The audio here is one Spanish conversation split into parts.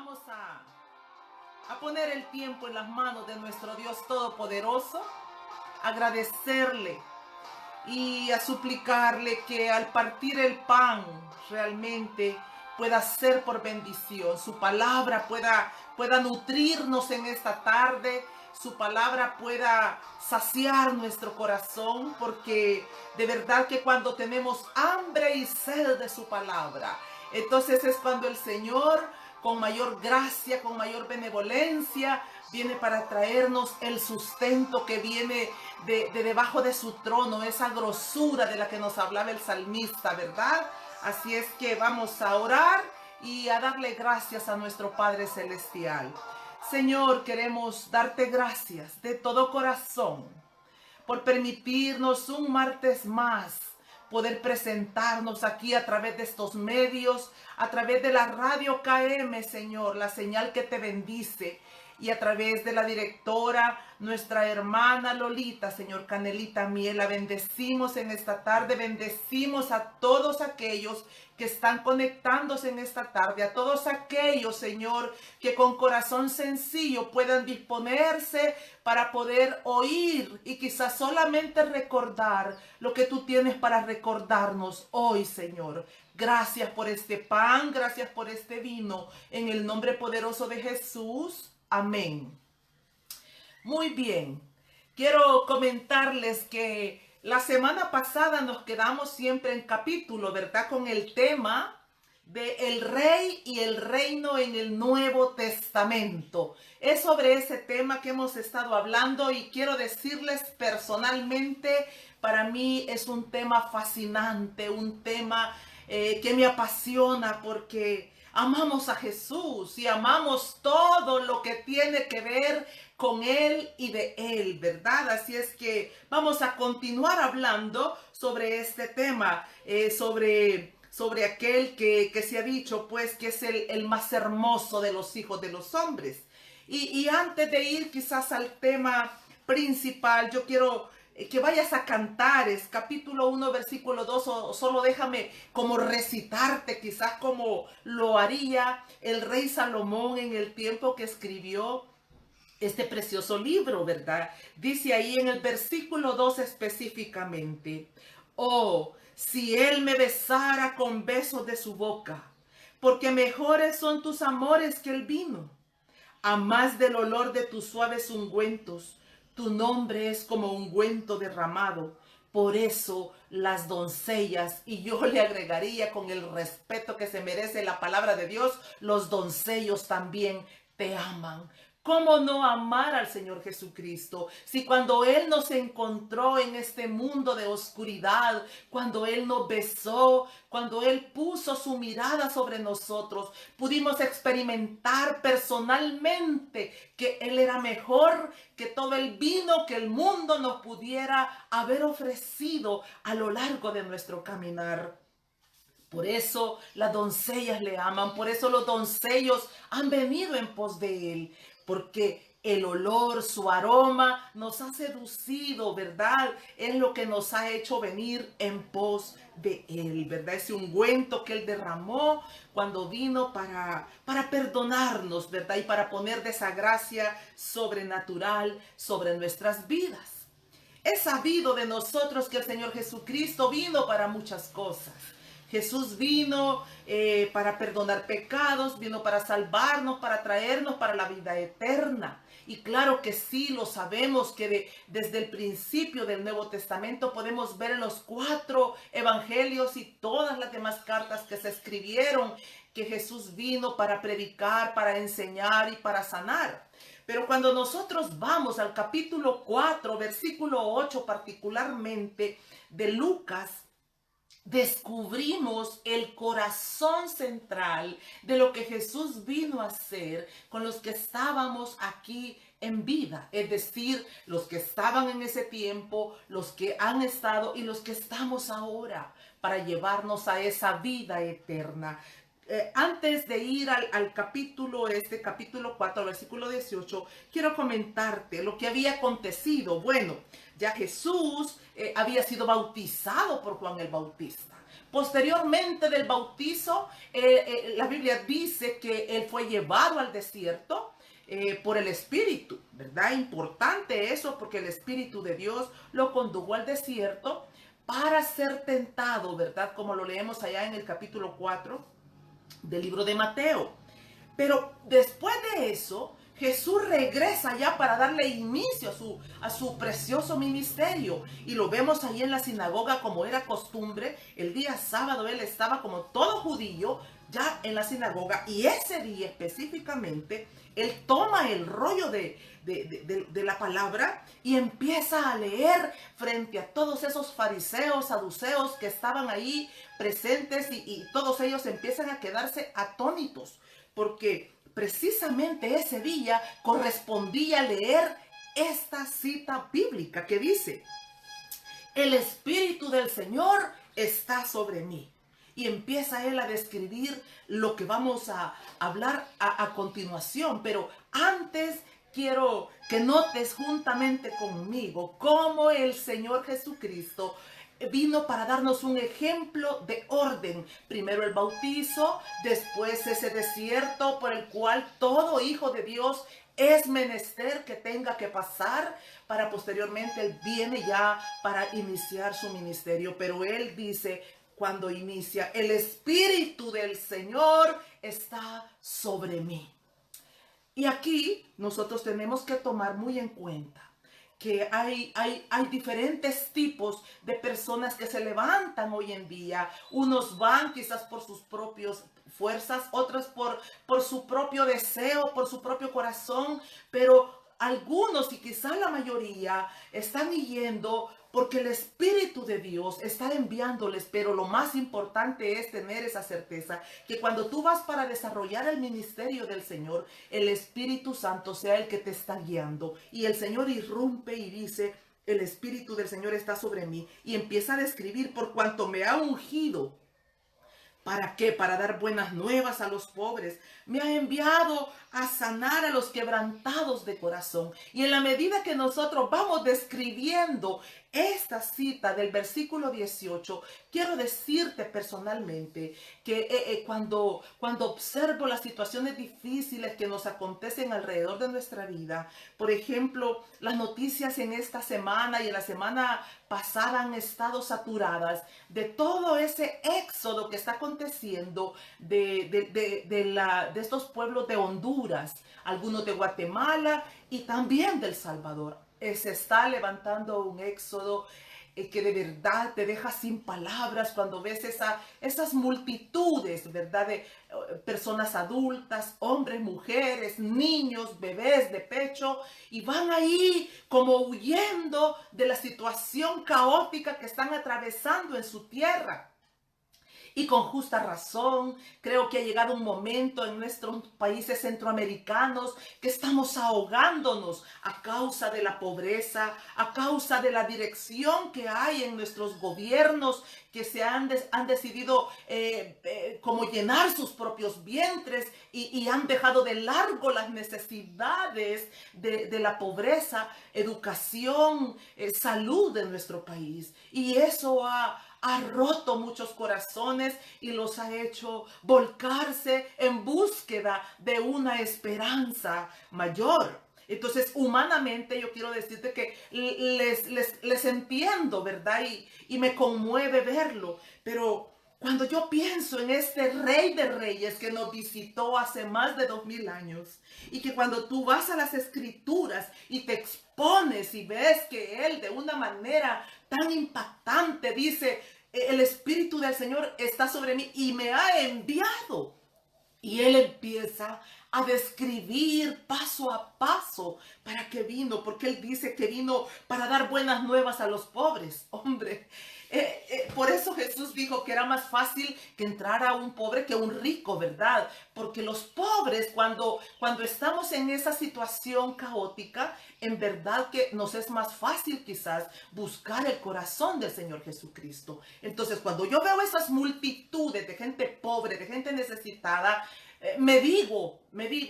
Vamos a poner el tiempo en las manos de nuestro Dios Todopoderoso, agradecerle y a suplicarle que al partir el pan realmente pueda ser por bendición. Su palabra pueda nutrirnos en esta tarde. Su palabra pueda saciar nuestro corazón, porque de verdad que cuando tenemos hambre y sed de su palabra, entonces es cuando el Señor, con mayor gracia, con mayor benevolencia, viene para traernos el sustento que viene de debajo de su trono, esa grosura de la que nos hablaba el salmista, ¿verdad? Así es que vamos a orar y a darle gracias a nuestro Padre Celestial. Señor, queremos darte gracias de todo corazón por permitirnos un martes más poder presentarnos aquí a través de estos medios, a través de la radio KM, Señor, la señal que te bendice, y a través de la directora, nuestra hermana Lolita, Señor, Canelita Miel. La bendecimos en esta tarde, bendecimos a todos aquellos que están conectándose en esta tarde, a todos aquellos, Señor, que con corazón sencillo puedan disponerse para poder oír y quizás solamente recordar lo que tú tienes para recordarnos hoy, Señor. Gracias por este pan, gracias por este vino, en el nombre poderoso de Jesús. Amén. Muy bien. Quiero comentarles que la semana pasada nos quedamos siempre en capítulo, ¿verdad? Con el tema de el rey y el reino en el Nuevo Testamento. Es sobre ese tema que hemos estado hablando, y quiero decirles personalmente, para mí es un tema fascinante, un tema que me apasiona, porque amamos a Jesús y amamos todo lo que tiene que ver con Él y de Él, ¿verdad? Así es que vamos a continuar hablando sobre este tema, sobre aquel que se ha dicho, pues, que es el más hermoso de los hijos de los hombres. Y antes de ir quizás al tema principal, yo quiero que vayas a Cantares, capítulo 1, versículo 2, o solo déjame como recitarte, quizás como lo haría el rey Salomón en el tiempo que escribió este precioso libro, ¿verdad? Dice ahí en el versículo 2 específicamente: oh, si él me besara con besos de su boca, porque mejores son tus amores que el vino, a más del olor de tus suaves ungüentos. Tu nombre es como ungüento derramado. Por eso las doncellas, y yo le agregaría con el respeto que se merece la palabra de Dios, los doncellos también te aman. ¿Cómo no amar al Señor Jesucristo? Si cuando Él nos encontró en este mundo de oscuridad, cuando Él nos besó, cuando Él puso su mirada sobre nosotros, pudimos experimentar personalmente que Él era mejor que todo el vino que el mundo nos pudiera haber ofrecido a lo largo de nuestro caminar. Por eso las doncellas le aman, por eso los doncellos han venido en pos de Él, porque el olor, su aroma nos ha seducido, ¿verdad? Es lo que nos ha hecho venir en pos de Él, ¿verdad? Ese ungüento que Él derramó cuando vino para perdonarnos, ¿verdad? Y para poner de esa gracia sobrenatural sobre nuestras vidas. Es sabido de nosotros que el Señor Jesucristo vino para muchas cosas. Jesús vino para perdonar pecados, vino para salvarnos, para traernos para la vida eterna. Y claro que sí, lo sabemos que desde el principio del Nuevo Testamento podemos ver en los 4 evangelios y todas las demás cartas que se escribieron que Jesús vino para predicar, para enseñar y para sanar. Pero cuando nosotros vamos al capítulo 4, versículo 8 particularmente de Lucas, descubrimos el corazón central de lo que Jesús vino a hacer con los que estábamos aquí en vida, es decir, los que estaban en ese tiempo, los que han estado y los que estamos ahora, para llevarnos a esa vida eterna. Antes de ir al capítulo 4, versículo 18, quiero comentarte lo que había acontecido. Bueno, ya Jesús había sido bautizado por Juan el Bautista. Posteriormente del bautizo, la Biblia dice que él fue llevado al desierto por el Espíritu, ¿verdad? Importante eso porque el Espíritu de Dios lo condujo al desierto para ser tentado, ¿verdad? Como lo leemos allá en el capítulo 4 del libro de Mateo. Pero después de eso, Jesús regresa ya para darle inicio a su precioso ministerio. Y lo vemos ahí en la sinagoga como era costumbre. El día sábado él estaba como todo judío ya en la sinagoga. Y ese día específicamente, él toma el rollo de la palabra y empieza a leer frente a todos esos fariseos, saduceos que estaban ahí presentes y todos ellos empiezan a quedarse atónitos. Porque precisamente ese día correspondía leer esta cita bíblica que dice: el Espíritu del Señor está sobre mí. Y empieza él a describir lo que vamos a hablar a continuación. Pero antes quiero que notes juntamente conmigo cómo el Señor Jesucristo vino para darnos un ejemplo de orden. Primero el bautizo, después ese desierto por el cual todo hijo de Dios es menester que tenga que pasar, para posteriormente él viene ya para iniciar su ministerio. Pero él dice cuando inicia: el Espíritu del Señor está sobre mí. Y aquí nosotros tenemos que tomar muy en cuenta que hay diferentes tipos de personas que se levantan hoy en día. Unos van quizás por sus propias fuerzas, otros por su propio deseo, por su propio corazón, pero algunos y quizás la mayoría están yendo porque el Espíritu de Dios está enviándoles. Pero lo más importante es tener esa certeza que cuando tú vas para desarrollar el ministerio del Señor, el Espíritu Santo sea el que te está guiando. Y el Señor irrumpe y dice: el Espíritu del Señor está sobre mí. Y empieza a describir: por cuanto me ha ungido. ¿Para qué? Para dar buenas nuevas a los pobres. Me ha enviado a sanar a los quebrantados de corazón. Y en la medida que nosotros vamos describiendo esta cita del versículo 18, quiero decirte personalmente que cuando observo las situaciones difíciles que nos acontecen alrededor de nuestra vida, por ejemplo, las noticias en esta semana y en la semana pasada han estado saturadas de todo ese éxodo que está aconteciendo de estos pueblos de Honduras, algunos de Guatemala y también del Salvador. Se está levantando un éxodo que de verdad te deja sin palabras cuando ves esas multitudes, ¿verdad? De personas adultas, hombres, mujeres, niños, bebés de pecho, y van ahí como huyendo de la situación caótica que están atravesando en su tierra. Y con justa razón, creo que ha llegado un momento en nuestros países centroamericanos que estamos ahogándonos a causa de la pobreza, a causa de la dirección que hay en nuestros gobiernos, que se han decidido como llenar sus propios vientres y han dejado de largo las necesidades de la pobreza, educación, salud de nuestro país. Y eso ha roto muchos corazones y los ha hecho volcarse en búsqueda de una esperanza mayor. Entonces, humanamente yo quiero decirte que les entiendo, ¿verdad? Y me conmueve verlo. Pero cuando yo pienso en este Rey de Reyes que nos visitó hace más de 2000 años, y que cuando tú vas a las Escrituras y te expones y ves que Él de una manera tan impactante dice: el Espíritu del Señor está sobre mí y me ha enviado. Y Él empieza a describir paso a paso para qué vino, porque Él dice que vino para dar buenas nuevas a los pobres. Hombre, por eso Jesús dijo que era más fácil que entrara un pobre que un rico, ¿verdad? Porque los pobres, cuando estamos en esa situación caótica, en verdad que nos es más fácil quizás buscar el corazón del Señor Jesucristo. Entonces, cuando yo veo esas multitudes de gente pobre, de gente necesitada, me digo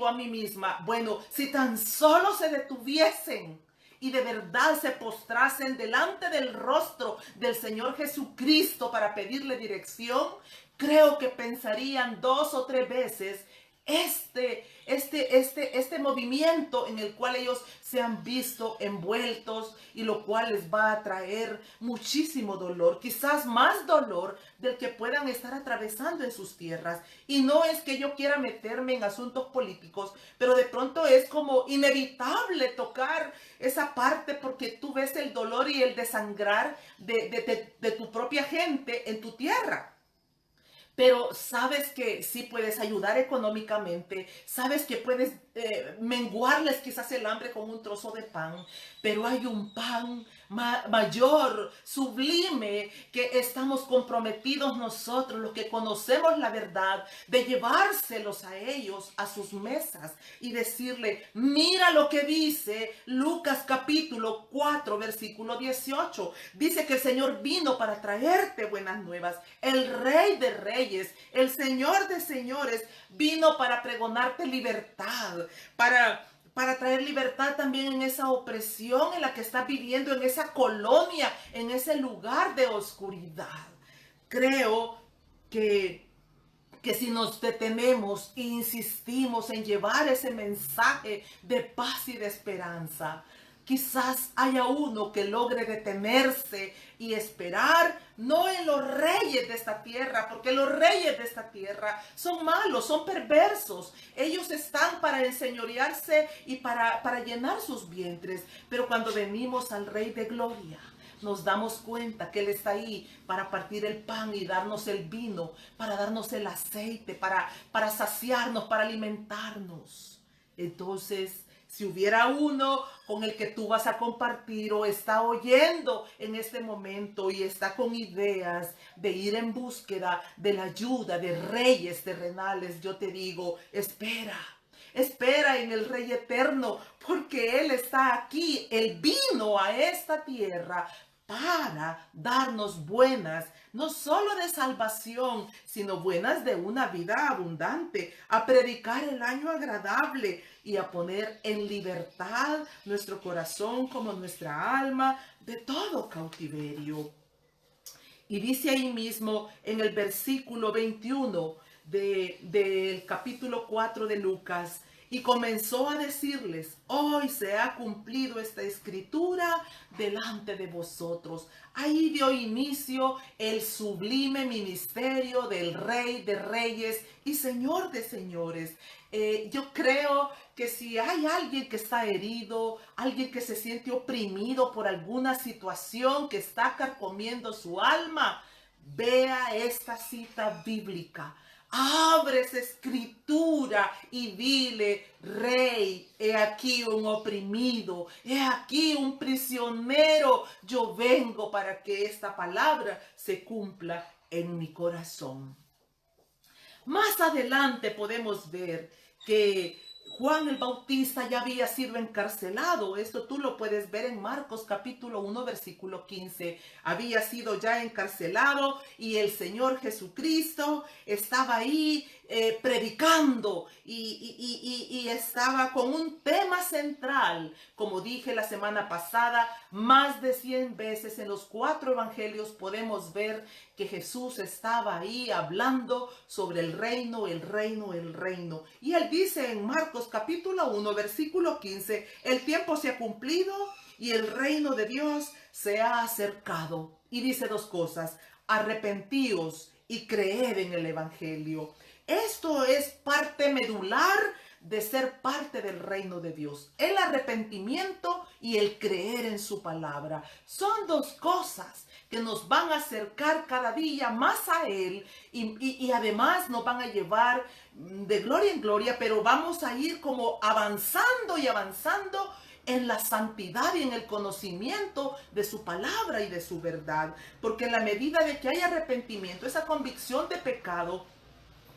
a mí misma: bueno, si tan solo se detuviesen y de verdad se postrasen delante del rostro del Señor Jesucristo para pedirle dirección, creo que pensarían 2 o 3 veces este movimiento en el cual ellos se han visto envueltos, y lo cual les va a traer muchísimo dolor, quizás más dolor del que puedan estar atravesando en sus tierras. Y no es que yo quiera meterme en asuntos políticos, pero de pronto es como inevitable tocar esa parte, porque tú ves el dolor y el desangrar de tu propia gente en tu tierra. Pero sabes que sí puedes ayudar económicamente, sabes que puedes menguarles quizás el hambre con un trozo de pan, pero hay un pan mayor, sublime, que estamos comprometidos nosotros, los que conocemos la verdad, de llevárselos a ellos, a sus mesas, y decirle: mira lo que dice Lucas capítulo 4, versículo 18. Dice que el Señor vino para traerte buenas nuevas. El Rey de Reyes, el Señor de Señores, vino para pregonarte libertad, para traer libertad también en esa opresión en la que estás viviendo, en esa colonia, en ese lugar de oscuridad. Creo que si nos detenemos e insistimos en llevar ese mensaje de paz y de esperanza, quizás haya uno que logre detenerse y esperar, no en los reyes de esta tierra, porque los reyes de esta tierra son malos, son perversos. Ellos están para enseñorearse y para llenar sus vientres. Pero cuando venimos al Rey de Gloria, nos damos cuenta que Él está ahí para partir el pan y darnos el vino, para darnos el aceite, para saciarnos, para alimentarnos. Entonces, si hubiera uno con el que tú vas a compartir o está oyendo en este momento y está con ideas de ir en búsqueda de la ayuda de reyes terrenales, yo te digo: espera. Espera en el Rey eterno, porque Él está aquí. Él vino a esta tierra para darnos buenas, no solo de salvación, sino buenas de una vida abundante, a predicar el año agradable y a poner en libertad nuestro corazón como nuestra alma de todo cautiverio. Y dice ahí mismo en el versículo 21 del capítulo 4 de Lucas: y comenzó a decirles: hoy se ha cumplido esta escritura delante de vosotros. Ahí dio inicio el sublime ministerio del Rey de Reyes y Señor de Señores. Yo creo que si hay alguien que está herido, alguien que se siente oprimido por alguna situación que está carcomiendo su alma, vea esta cita bíblica. Abre esa escritura y dile: Rey, he aquí un oprimido, he aquí un prisionero. Yo vengo para que esta palabra se cumpla en mi corazón. Más adelante podemos ver que Juan el Bautista ya había sido encarcelado. Esto tú lo puedes ver en Marcos capítulo 1 versículo 15. Había sido ya encarcelado y el Señor Jesucristo estaba ahí predicando y estaba con un tema central. Como dije la semana pasada, más de 100 veces en los 4 evangelios podemos ver que Jesús estaba ahí hablando sobre el reino, el reino, el reino. Y él dice en Marcos capítulo 1 versículo 15: el tiempo se ha cumplido y el reino de Dios se ha acercado. Y dice 2 cosas: arrepentíos y creed en el evangelio. Esto es parte medular de ser parte del reino de Dios. El arrepentimiento y el creer en su palabra son 2 cosas que nos van a acercar cada día más a Él y además nos van a llevar de gloria en gloria, pero vamos a ir como avanzando y avanzando en la santidad y en el conocimiento de su palabra y de su verdad. Porque en la medida de que hay arrepentimiento, esa convicción de pecado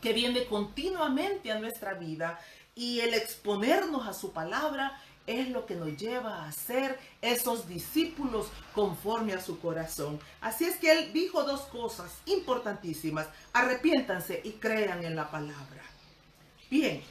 que viene continuamente a nuestra vida, y el exponernos a su palabra es lo que nos lleva a ser esos discípulos conforme a su corazón. Así es que él dijo 2 cosas importantísimas: arrepiéntanse y crean en la palabra. Bien,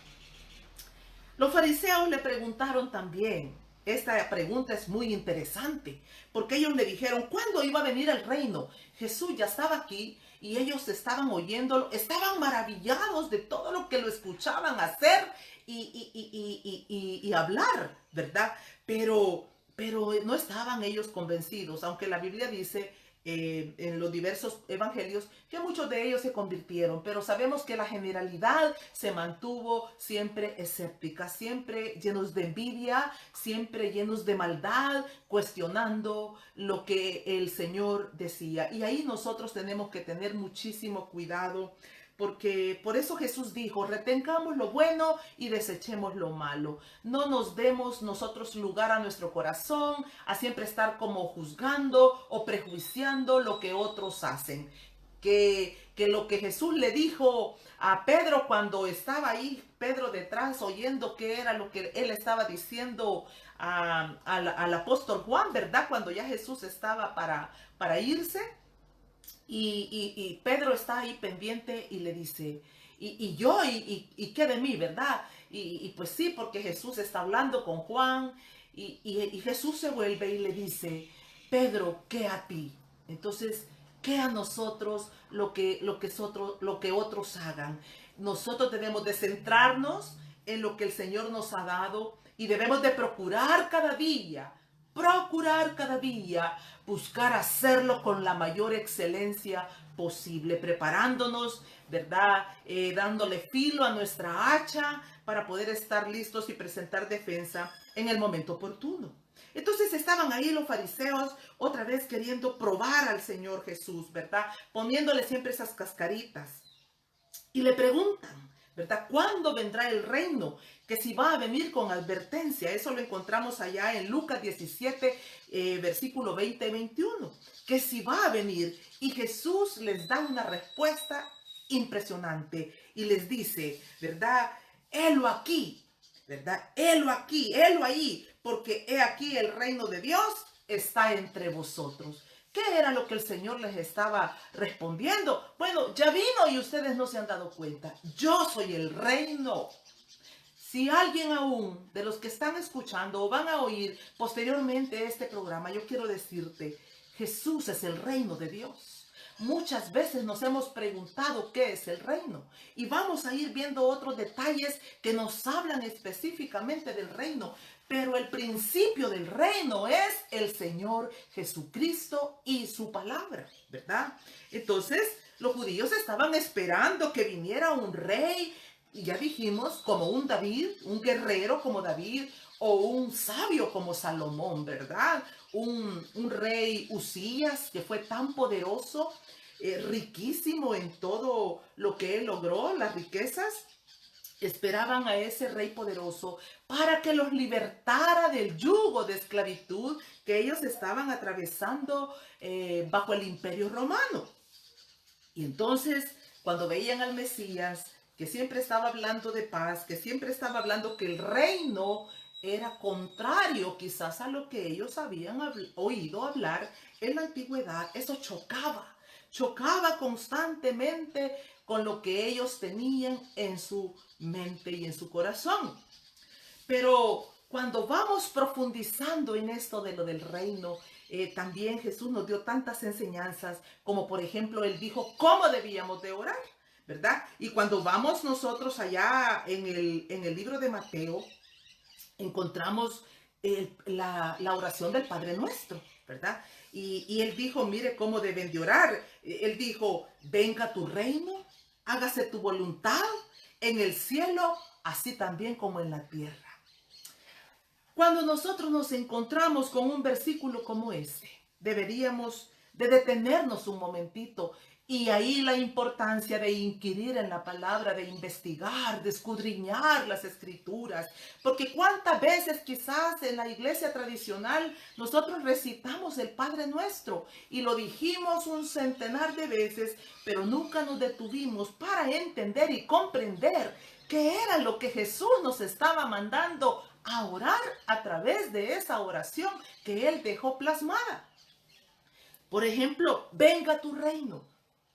los fariseos le preguntaron también: esta pregunta es muy interesante, porque ellos le dijeron, ¿cuándo iba a venir el reino? Jesús ya estaba aquí y ellos estaban oyéndolo, estaban maravillados de todo lo que lo escuchaban hacer y hablar, ¿verdad? Pero no estaban ellos convencidos, aunque la Biblia dice en los diversos evangelios que muchos de ellos se convirtieron, pero sabemos que la generalidad se mantuvo siempre escéptica, siempre llenos de envidia, siempre llenos de maldad, cuestionando lo que el Señor decía. Y ahí nosotros tenemos que tener muchísimo cuidado, porque por eso Jesús dijo, retengamos lo bueno y desechemos lo malo. No nos demos nosotros lugar a nuestro corazón, a siempre estar como juzgando o prejuiciando lo que otros hacen. Que lo que Jesús le dijo a Pedro cuando estaba ahí, Pedro detrás, oyendo qué era lo que él estaba diciendo al apóstol Juan, ¿verdad? Cuando ya Jesús estaba para irse. Y Pedro está ahí pendiente y le dice, y qué de mí, ¿verdad? Y pues sí, porque Jesús está hablando con Juan y Jesús se vuelve y le dice, Pedro, ¿qué a ti? Entonces, ¿qué a nosotros lo que otros hagan? Nosotros debemos de centrarnos en lo que el Señor nos ha dado y debemos de procurar cada día, buscar hacerlo con la mayor excelencia posible, preparándonos, ¿verdad? Dándole filo a nuestra hacha para poder estar listos y presentar defensa en el momento oportuno. Entonces estaban ahí los fariseos otra vez queriendo probar al Señor Jesús, ¿verdad? Poniéndole siempre esas cascaritas. Y le preguntan, ¿verdad? ¿Cuándo vendrá el reino? Que si va a venir con advertencia. Eso lo encontramos allá en Lucas 17, versículo 20 y 21. Que si va a venir. Y Jesús les da una respuesta impresionante. Y les dice, ¿verdad? Helo aquí, ¿verdad? Helo aquí, helo ahí. Porque he aquí el reino de Dios está entre vosotros. ¿Qué era lo que el Señor les estaba respondiendo? Bueno, ya vino y ustedes no se han dado cuenta. Yo soy el reino. Si alguien aún de los que están escuchando o van a oír posteriormente este programa, yo quiero decirte, Jesús es el reino de Dios. Muchas veces nos hemos preguntado qué es el reino y vamos a ir viendo otros detalles que nos hablan específicamente del reino. Pero el principio del reino es el Señor Jesucristo y su palabra, ¿verdad? Entonces, los judíos estaban esperando que viniera un rey, y ya dijimos, como un David, un guerrero como David, o un sabio como Salomón, ¿verdad? Un rey Usías que fue tan poderoso, riquísimo en todo lo que él logró, las riquezas. Esperaban a ese rey poderoso para que los libertara del yugo de esclavitud que ellos estaban atravesando bajo el imperio romano. Y entonces, cuando veían al Mesías, que siempre estaba hablando de paz, que siempre estaba hablando que el reino era contrario quizás a lo que ellos habían oído hablar en la antigüedad, eso chocaba constantemente con lo que ellos tenían en su mente y en su corazón. Pero cuando vamos profundizando en esto de lo del reino, también Jesús nos dio tantas enseñanzas, como por ejemplo, Él dijo cómo debíamos de orar, ¿verdad? Y cuando vamos nosotros allá en el libro de Mateo, encontramos la oración del Padre Nuestro, ¿verdad? Y Él dijo, mire cómo deben de orar. Él dijo, venga tu reino, hágase tu voluntad en el cielo, así también como en la tierra. Cuando nosotros nos encontramos con un versículo como este, deberíamos de detenernos un momentito y ahí la importancia de inquirir en la palabra, de investigar, de escudriñar las escrituras. Porque cuántas veces quizás en la iglesia tradicional nosotros recitamos el Padre Nuestro y lo dijimos un centenar de veces, pero nunca nos detuvimos para entender y comprender qué era lo que Jesús nos estaba mandando a orar a través de esa oración que Él dejó plasmada. Por ejemplo, venga tu reino.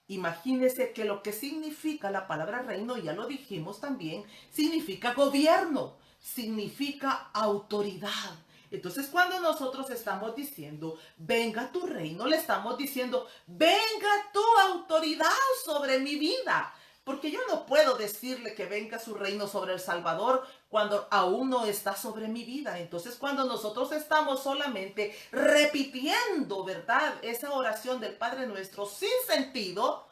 Imagínese que lo que significa la palabra reino, ya lo dijimos también, significa gobierno, significa autoridad. Entonces, cuando nosotros estamos diciendo, venga tu reino, le estamos diciendo, venga tu autoridad sobre mi vida. Porque yo no puedo decirle que venga su reino sobre El Salvador cuando aún no está sobre mi vida. Entonces, cuando nosotros estamos solamente repitiendo, ¿verdad?, esa oración del Padre Nuestro sin sentido,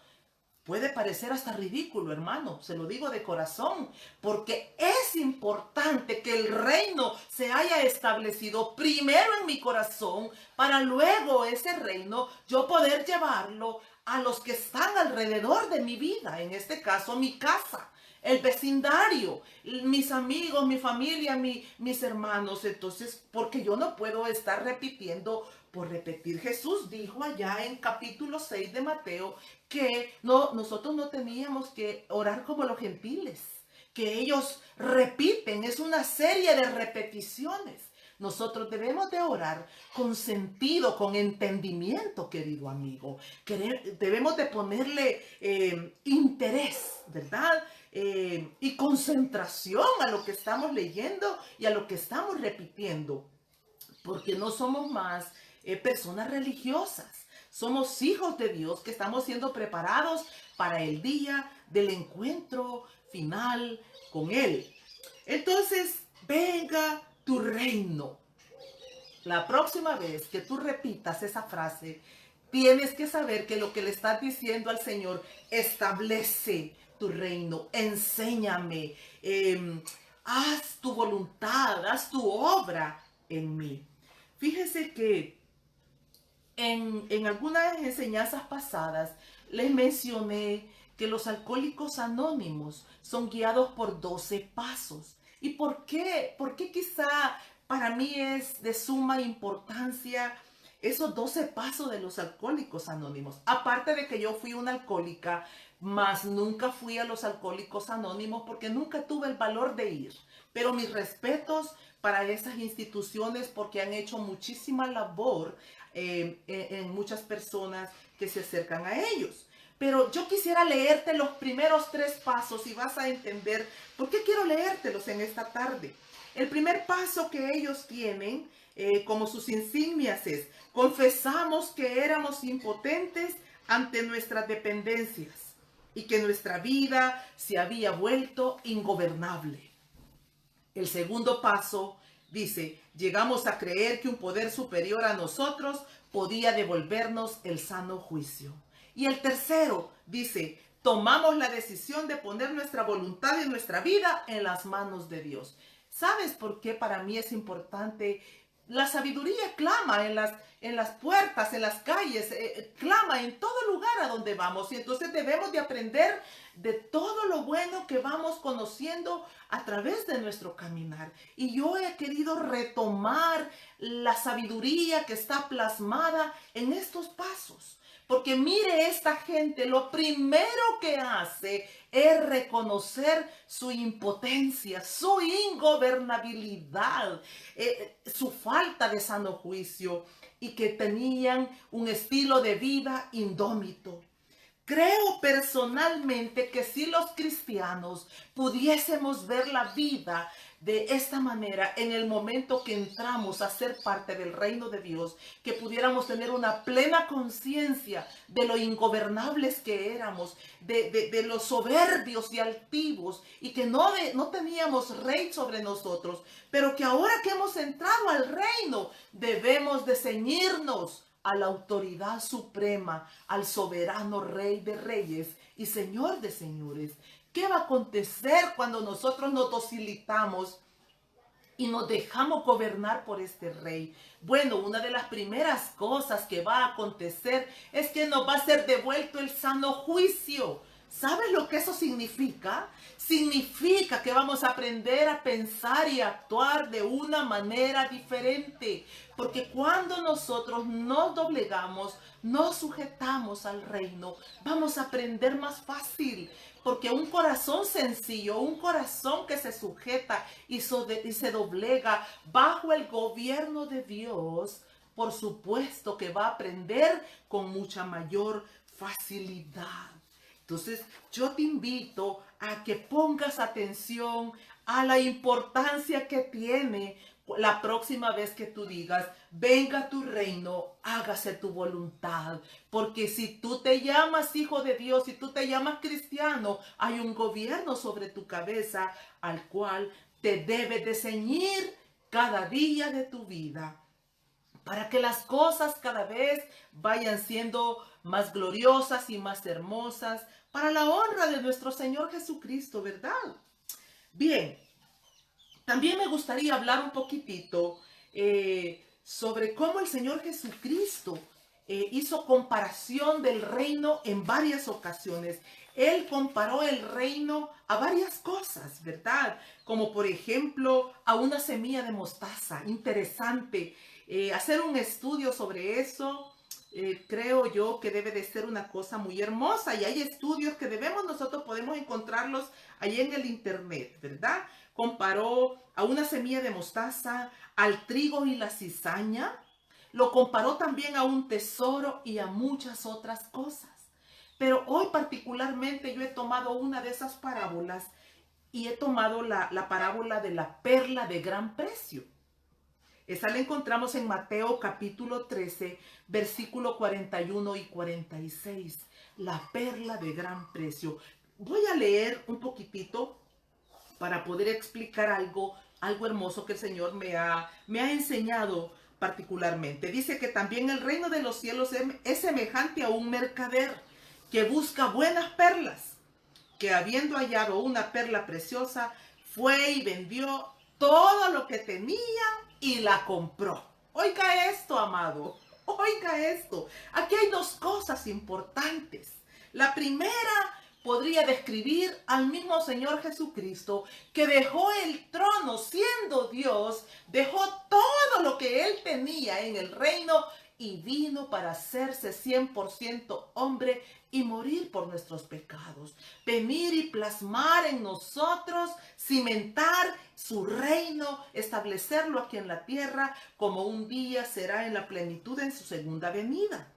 puede parecer hasta ridículo, hermano, se lo digo de corazón, porque es importante que el reino se haya establecido primero en mi corazón para luego ese reino yo poder llevarlo a los que están alrededor de mi vida, en este caso mi casa, el vecindario, mis amigos, mi familia, mis hermanos. Entonces, porque yo no puedo estar repitiendo por repetir. Jesús dijo allá en capítulo 6 de Mateo que nosotros no teníamos que orar como los gentiles, que ellos repiten, es una serie de repeticiones. Nosotros debemos de orar con sentido, con entendimiento, querido amigo. Debemos de ponerle interés, ¿verdad? Y concentración a lo que estamos leyendo y a lo que estamos repitiendo. Porque no somos más personas religiosas. Somos hijos de Dios que estamos siendo preparados para el día del encuentro final con Él. Entonces, venga tu reino. La próxima vez que tú repitas esa frase, tienes que saber que lo que le estás diciendo al Señor, establece tu reino, enséñame, haz tu voluntad, haz tu obra en mí. Fíjese que en algunas enseñanzas pasadas les mencioné que los alcohólicos anónimos son guiados por 12 pasos. ¿Y por qué? Porque quizá para mí es de suma importancia esos 12 pasos de los alcohólicos anónimos. Aparte de que yo fui una alcohólica, mas nunca fui a los alcohólicos anónimos porque nunca tuve el valor de ir. Pero mis respetos para esas instituciones porque han hecho muchísima labor en muchas personas que se acercan a ellos. Pero yo quisiera leerte los primeros 3 pasos y vas a entender por qué quiero leértelos en esta tarde. El primer paso que ellos tienen como sus insignias es: confesamos que éramos impotentes ante nuestras dependencias y que nuestra vida se había vuelto ingobernable. El segundo paso dice: llegamos a creer que un poder superior a nosotros podía devolvernos el sano juicio. Y el tercero dice: tomamos la decisión de poner nuestra voluntad y nuestra vida en las manos de Dios. ¿Sabes por qué para mí es importante? La sabiduría clama en las puertas, en las calles, clama en todo lugar a donde vamos. Y entonces debemos de aprender de todo lo bueno que vamos conociendo a través de nuestro caminar. Y yo he querido retomar la sabiduría que está plasmada en estos pasos. Porque mire, esta gente lo primero que hace es reconocer su impotencia, su ingobernabilidad, su falta de sano juicio y que tenían un estilo de vida indómito. Creo personalmente que si los cristianos pudiésemos ver la vida de esta manera en el momento que entramos a ser parte del reino de Dios, que pudiéramos tener una plena conciencia de lo ingobernables que éramos, de los soberbios y altivos, y que no teníamos rey sobre nosotros, pero que ahora que hemos entrado al reino debemos de ceñirnos a la autoridad suprema, al soberano Rey de reyes y Señor de señores. ¿Qué va a acontecer cuando nosotros nos docilitamos y nos dejamos gobernar por este Rey? Bueno, una de las primeras cosas que va a acontecer es que nos va a ser devuelto el sano juicio. ¿Sabes lo que eso significa? Significa que vamos a aprender a pensar y a actuar de una manera diferente. Porque cuando nosotros nos doblegamos, nos sujetamos al reino, vamos a aprender más fácil. Porque un corazón sencillo, un corazón que se sujeta y se doblega bajo el gobierno de Dios, por supuesto que va a aprender con mucha mayor facilidad. Entonces, yo te invito a que pongas atención a la importancia que tiene la próxima vez que tú digas, venga tu reino, hágase tu voluntad. Porque si tú te llamas hijo de Dios, si tú te llamas cristiano, hay un gobierno sobre tu cabeza al cual te debe de ceñir cada día de tu vida, para que las cosas cada vez vayan siendo más gloriosas y más hermosas, para la honra de nuestro Señor Jesucristo, ¿verdad? Bien, también me gustaría hablar un poquitito sobre cómo el Señor Jesucristo hizo comparación del reino en varias ocasiones. Él comparó el reino a varias cosas, ¿verdad? Como por ejemplo a una semilla de mostaza. Interesante. Hacer un estudio sobre eso, creo yo que debe de ser una cosa muy hermosa. Y hay estudios que nosotros podemos encontrarlos ahí en el internet, ¿verdad? Comparó a una semilla de mostaza, al trigo y la cizaña. Lo comparó también a un tesoro y a muchas otras cosas. Pero hoy particularmente yo he tomado una de esas parábolas y he tomado la parábola de la perla de gran precio. Esa la encontramos en Mateo capítulo 13, versículo 41 y 46. La perla de gran precio. Voy a leer un poquitito para poder explicar algo hermoso que el Señor me ha enseñado particularmente. Dice que también el reino de los cielos es semejante a un mercader que busca buenas perlas, que habiendo hallado una perla preciosa, fue y vendió todo lo que tenía y la compró. Oiga esto, amado. Oiga esto. Aquí hay dos cosas importantes. La primera podría describir al mismo Señor Jesucristo, que dejó el trono siendo Dios, dejó todo lo que él tenía en el reino y vino para hacerse 100% hombre y morir por nuestros pecados. Venir y plasmar en nosotros, cimentar su reino, establecerlo aquí en la tierra, como un día será en la plenitud en su segunda venida.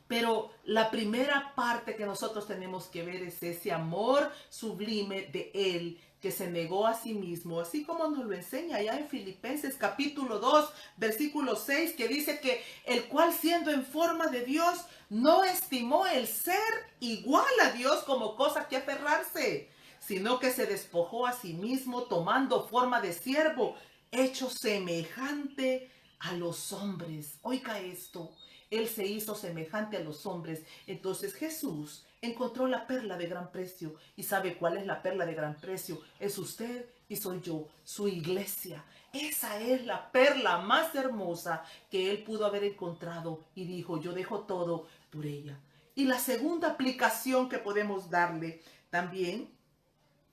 Pero la primera parte que nosotros tenemos que ver es ese amor sublime de Él, que se negó a sí mismo, así como nos lo enseña allá en Filipenses capítulo 2, versículo 6, que dice que el cual siendo en forma de Dios, no estimó el ser igual a Dios como cosa que aferrarse, sino que se despojó a sí mismo tomando forma de siervo, hecho semejante a los hombres. Oiga esto. Él se hizo semejante a los hombres. Entonces Jesús encontró la perla de gran precio. ¿Y sabe cuál es la perla de gran precio? Es usted y soy yo, su iglesia. Esa es la perla más hermosa que él pudo haber encontrado. Y dijo, yo dejo todo por ella. Y la segunda aplicación que podemos darle también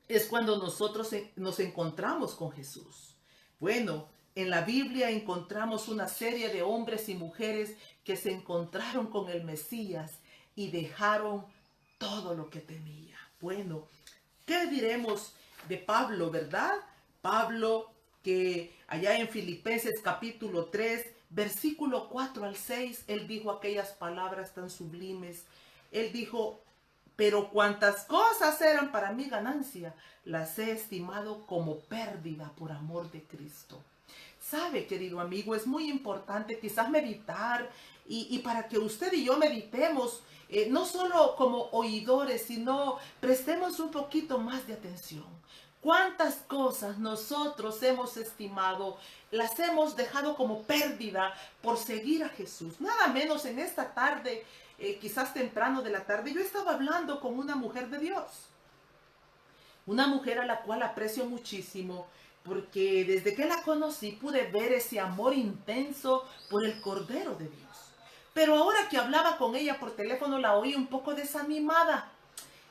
es cuando nosotros nos encontramos con Jesús. Bueno, en la Biblia encontramos una serie de hombres y mujeres que se encontraron con el Mesías y dejaron todo lo que tenía. Bueno, ¿qué diremos de Pablo, verdad? Pablo, que allá en Filipenses capítulo 3, versículo 4 al 6, él dijo aquellas palabras tan sublimes. Él dijo, pero cuantas cosas eran para mi ganancia, las he estimado como pérdida por amor de Cristo. Sabe, querido amigo, es muy importante quizás meditar y para que usted y yo meditemos, no solo como oidores, sino prestemos un poquito más de atención. ¿Cuántas cosas nosotros hemos estimado, las hemos dejado como pérdida por seguir a Jesús? Nada menos en esta tarde, quizás temprano de la tarde, yo estaba hablando con una mujer de Dios. Una mujer a la cual aprecio muchísimo, porque desde que la conocí pude ver ese amor intenso por el Cordero de Dios. Pero ahora que hablaba con ella por teléfono la oí un poco desanimada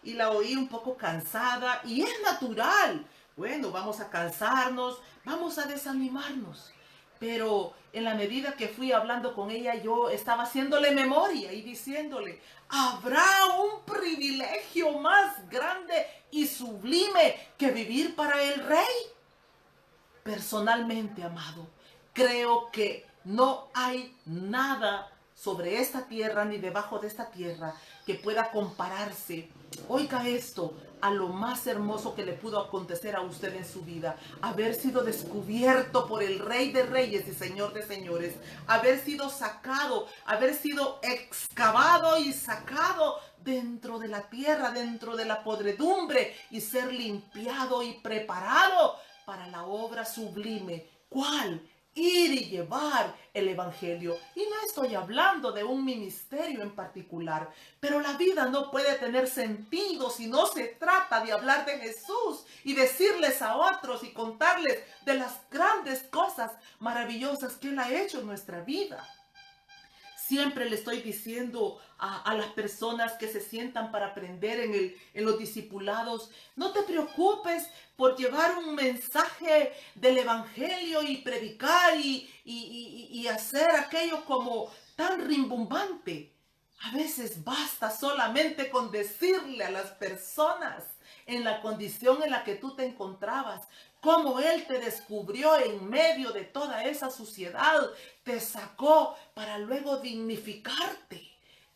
y la oí un poco cansada, y es natural. Bueno, vamos a cansarnos, vamos a desanimarnos. Pero en la medida que fui hablando con ella, yo estaba haciéndole memoria y diciéndole, ¿habrá un privilegio más grande y sublime que vivir para el Rey? Personalmente, amado, creo que no hay nada sobre esta tierra ni debajo de esta tierra que pueda compararse, oiga esto, a lo más hermoso que le pudo acontecer a usted en su vida: haber sido descubierto por el Rey de Reyes y Señor de Señores, haber sido sacado, haber sido excavado y sacado dentro de la tierra, dentro de la podredumbre, y ser limpiado y preparado para la obra sublime. ¿Cuál? Ir y llevar el evangelio. Y no estoy hablando de un ministerio en particular, pero la vida no puede tener sentido si no se trata de hablar de Jesús y decirles a otros y contarles de las grandes cosas maravillosas que Él ha hecho en nuestra vida. Siempre le estoy diciendo a las personas que se sientan para aprender en los discipulados: no te preocupes por llevar un mensaje del evangelio y predicar y hacer aquello como tan rimbombante. A veces basta solamente con decirle a las personas en la condición en la que tú te encontrabas, cómo Él te descubrió en medio de toda esa suciedad, te sacó para luego dignificarte.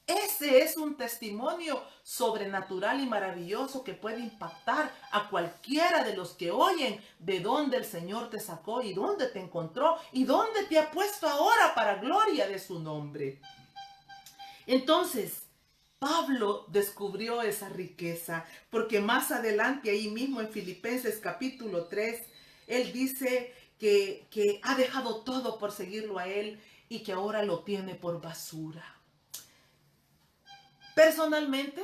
Ese es un testimonio sobrenatural y maravilloso que puede impactar a cualquiera de los que oyen de dónde el Señor te sacó y dónde te encontró y dónde te ha puesto ahora para gloria de su nombre. Entonces, Pablo descubrió esa riqueza, porque más adelante, ahí mismo en Filipenses capítulo 3, él dice que ha dejado todo por seguirlo a él y que ahora lo tiene por basura. Personalmente,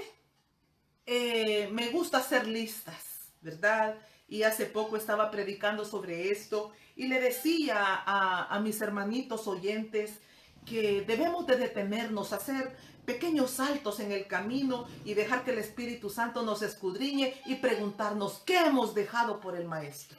me gusta hacer listas, ¿verdad? Y hace poco estaba predicando sobre esto y le decía a mis hermanitos oyentes que debemos de detenernos, hacer pequeños saltos en el camino y dejar que el Espíritu Santo nos escudriñe y preguntarnos qué hemos dejado por el Maestro.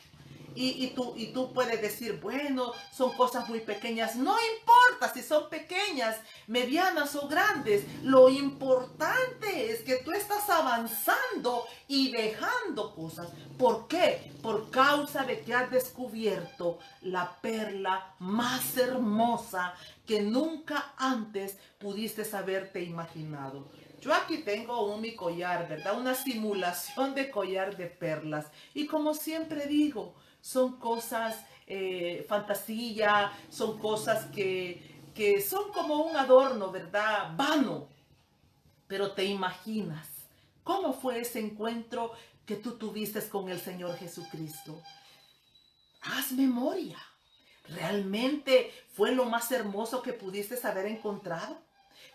Y tú puedes decir, bueno, son cosas muy pequeñas. No importa si son pequeñas, medianas o grandes. Lo importante es que tú estás avanzando y dejando cosas. ¿Por qué? Por causa de que has descubierto la perla más hermosa que nunca antes pudiste haberte imaginado. Yo aquí tengo mi collar, ¿verdad? Una simulación de collar de perlas. Y como siempre digo, son cosas fantasía, son cosas que son como un adorno, ¿verdad? Vano. Pero te imaginas cómo fue ese encuentro que tú tuviste con el Señor Jesucristo. Haz memoria. ¿Realmente fue lo más hermoso que pudiste haber encontrado?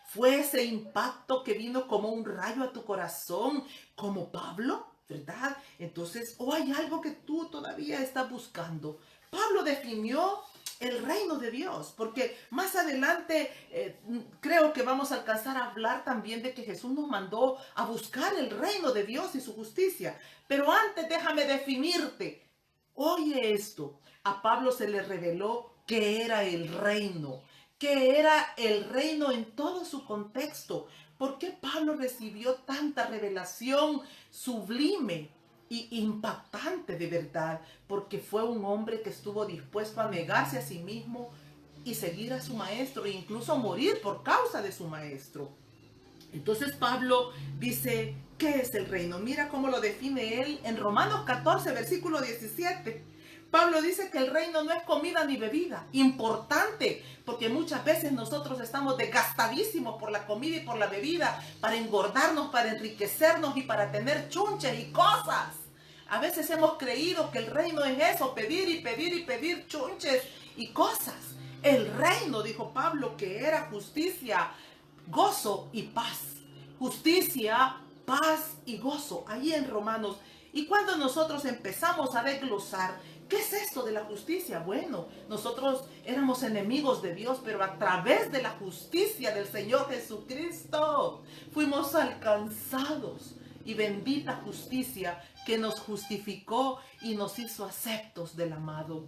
¿Fue ese impacto que vino como un rayo a tu corazón, como Pablo? ¿Verdad? Entonces, ¿o hay algo que tú todavía estás buscando? Pablo definió el reino de Dios, porque más adelante creo que vamos a alcanzar a hablar también de que Jesús nos mandó a buscar el reino de Dios y su justicia. Pero antes déjame definirte. Oye esto, a Pablo se le reveló que era el reino, que era el reino en todo su contexto. ¿Por qué Pablo recibió tanta revelación sublime y impactante de verdad? Porque fue un hombre que estuvo dispuesto a negarse a sí mismo y seguir a su maestro e incluso morir por causa de su maestro. Entonces Pablo dice, ¿qué es el reino? Mira cómo lo define él en Romanos 14, versículo 17. Pablo dice que el reino no es comida ni bebida. Importante, porque muchas veces nosotros estamos desgastadísimos por la comida y por la bebida, para engordarnos, para enriquecernos y para tener chunches y cosas. A veces hemos creído que el reino es eso, pedir y pedir y pedir chunches y cosas. El reino, dijo Pablo, que era justicia, gozo y paz. Justicia, paz y gozo. Ahí en Romanos. Y cuando nosotros empezamos a desglosar, ¿qué es esto de la justicia? Bueno, nosotros éramos enemigos de Dios, pero a través de la justicia del Señor Jesucristo fuimos alcanzados. Y bendita justicia que nos justificó y nos hizo aceptos del amado.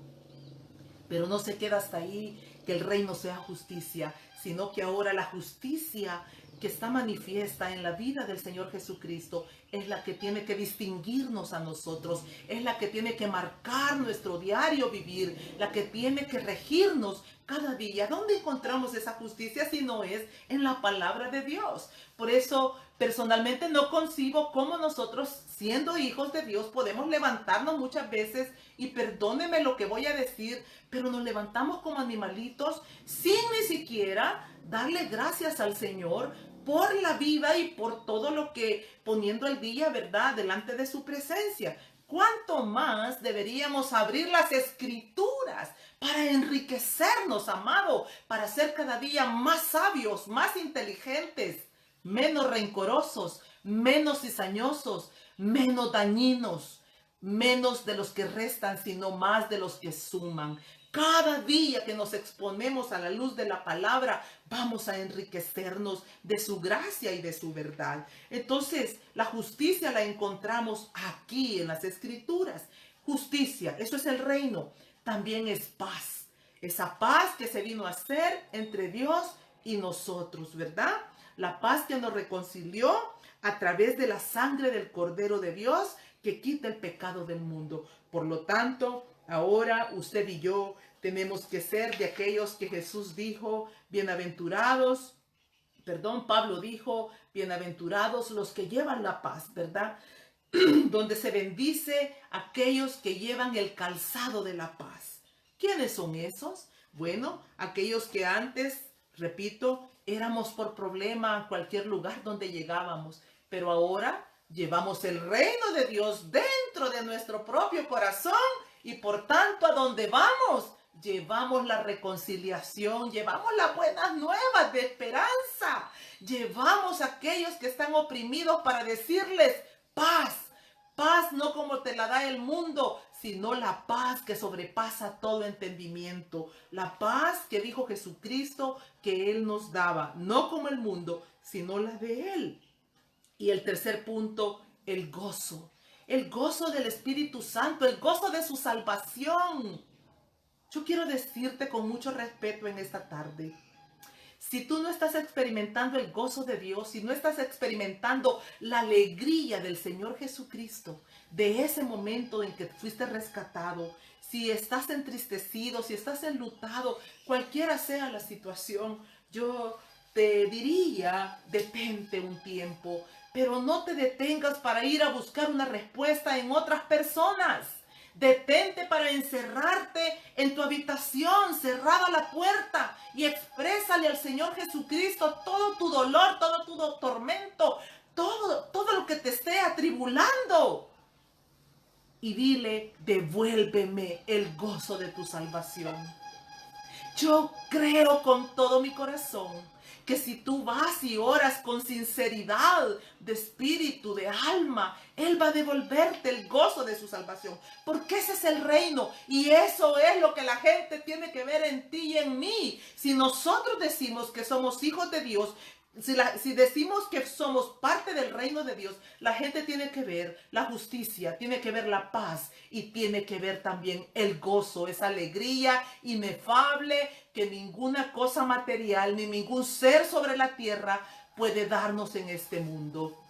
Pero no se queda hasta ahí que el reino sea justicia, sino que ahora la justicia que está manifiesta en la vida del Señor Jesucristo es la que tiene que distinguirnos a nosotros, es la que tiene que marcar nuestro diario vivir, la que tiene que regirnos cada día. ¿Dónde encontramos esa justicia si no es en la palabra de Dios? Por eso, personalmente no concibo cómo nosotros, siendo hijos de Dios, podemos levantarnos muchas veces, y perdóneme lo que voy a decir, pero nos levantamos como animalitos sin ni siquiera darle gracias al Señor por la vida y por todo lo que poniendo el día, ¿verdad?, delante de su presencia. ¿Cuánto más deberíamos abrir las escrituras para enriquecernos, amado, para ser cada día más sabios, más inteligentes, menos rencorosos, menos cizañosos, menos dañinos, menos de los que restan, sino más de los que suman? Cada día que nos exponemos a la luz de la palabra, vamos a enriquecernos de su gracia y de su verdad. Entonces, la justicia la encontramos aquí en las Escrituras. Justicia, eso es el reino. También es paz. Esa paz que se vino a hacer entre Dios y nosotros, ¿verdad? La paz que nos reconcilió a través de la sangre del Cordero de Dios que quita el pecado del mundo. Por lo tanto, ahora usted y yo tenemos que ser de aquellos que Jesús dijo, Pablo dijo, bienaventurados los que llevan la paz, ¿verdad? Donde se bendice aquellos que llevan el calzado de la paz. ¿Quiénes son esos? Bueno, aquellos que antes, repito, éramos por problema a cualquier lugar donde llegábamos, pero ahora llevamos el reino de Dios dentro de nuestro propio corazón y por tanto a donde vamos, llevamos la reconciliación, llevamos las buenas nuevas de esperanza, llevamos a aquellos que están oprimidos para decirles paz, paz no como te la da el mundo, sino la paz que sobrepasa todo entendimiento, la paz que dijo Jesucristo que Él nos daba, no como el mundo, sino la de Él. Y el tercer punto, el gozo del Espíritu Santo, el gozo de su salvación. Yo quiero decirte con mucho respeto en esta tarde, si tú no estás experimentando el gozo de Dios, si no estás experimentando la alegría del Señor Jesucristo, de ese momento en que fuiste rescatado, si estás entristecido, si estás enlutado, cualquiera sea la situación, yo te diría, detente un tiempo, pero no te detengas para ir a buscar una respuesta en otras personas. Detente para encerrarte en tu habitación, cerrada la puerta, y exprésale al Señor Jesucristo todo tu dolor, todo tu tormento, todo lo que te esté atribulando. Y dile, devuélveme el gozo de tu salvación. Yo creo con todo mi corazón que si tú vas y oras con sinceridad de espíritu, de alma, Él va a devolverte el gozo de su salvación. Porque ese es el reino y eso es lo que la gente tiene que ver en ti y en mí. Si nosotros decimos que somos hijos de Dios, si decimos que somos parte del reino de Dios, la gente tiene que ver la justicia, tiene que ver la paz y tiene que ver también el gozo, esa alegría inefable que ninguna cosa material ni ningún ser sobre la tierra puede darnos en este mundo.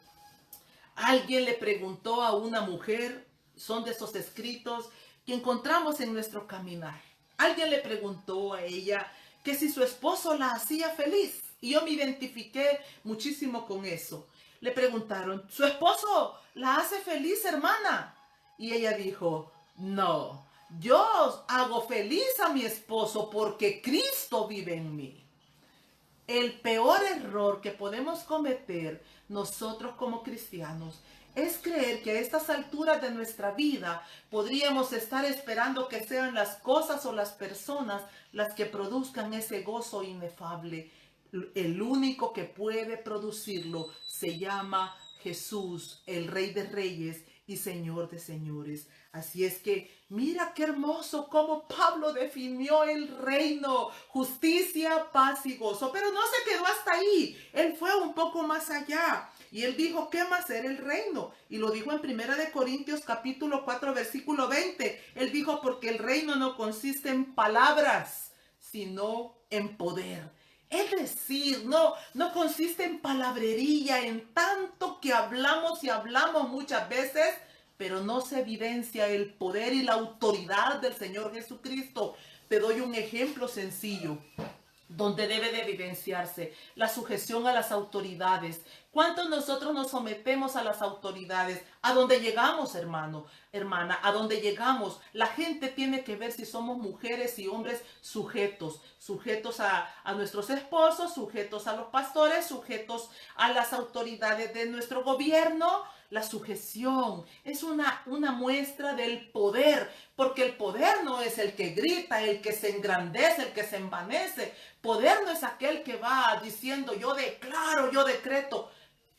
Alguien le preguntó a una mujer, son de esos escritos que encontramos en nuestro caminar. Alguien le preguntó a ella que si su esposo la hacía feliz. Y yo me identifiqué muchísimo con eso. Le preguntaron, ¿su esposo la hace feliz, hermana? Y ella dijo, no, yo hago feliz a mi esposo porque Cristo vive en mí. El peor error que podemos cometer nosotros como cristianos es creer que a estas alturas de nuestra vida podríamos estar esperando que sean las cosas o las personas las que produzcan ese gozo inefable. El único que puede producirlo se llama Jesús, el Rey de Reyes y Señor de Señores. Así es que mira qué hermoso cómo Pablo definió el reino: justicia, paz y gozo. Pero no se quedó hasta ahí. Él fue un poco más allá. Y él dijo, ¿qué más era el reino? Y lo dijo en 1 Corintios capítulo 4, versículo 20. Él dijo, porque el reino no consiste en palabras, sino en poder. Es decir, no consiste en palabrería, en tanto que hablamos y hablamos muchas veces, pero no se evidencia el poder y la autoridad del Señor Jesucristo. Te doy un ejemplo sencillo donde debe de evidenciarse la sujeción a las autoridades. ¿Cuántos nosotros nos sometemos a las autoridades? A donde llegamos, hermano, hermana, a donde llegamos. La gente tiene que ver si somos mujeres y hombres sujetos, sujetos a nuestros esposos, sujetos a los pastores, sujetos a las autoridades de nuestro gobierno. La sujeción es una muestra del poder, porque el poder no es el que grita, el que se engrandece, el que se envanece. Poder no es aquel que va diciendo yo declaro, yo decreto.